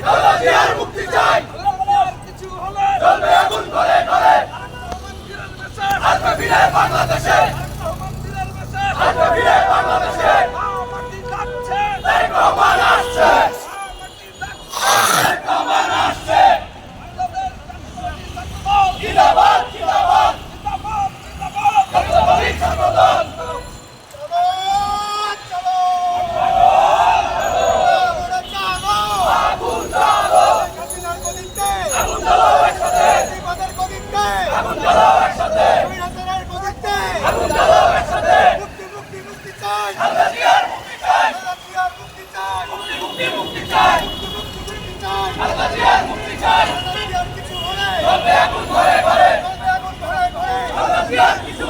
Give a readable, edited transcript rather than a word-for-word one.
খালেদা জিয়ার মুক্তি চাই। কিছু হলে জ্বলবে আগুন ঘরে ঘরে। আসবে ফিরে বাংলাদেশে। আসবে ফিরে বাংলাদেশে। তারেক রহমান আসছে। তারেক রহমান আসছে। জিন্দাবাদ জিন্দাবাদ। জাতীয়তাবাদী ছাত্রদল। আগুন জ্বালো। আগুন জ্বালো একসাথে। আগুন জ্বালো একসাথে। আগুন জ্বালো একসাথে। খালেদা জিয়ার মুক্তি চাই। মুক্তি মুক্তি মুক্তি চাই। খালেদা জিয়ার মুক্তি চাই। জ্বলবে আগুন ঘরে ঘরে। খালেদা জিয়ার কিছু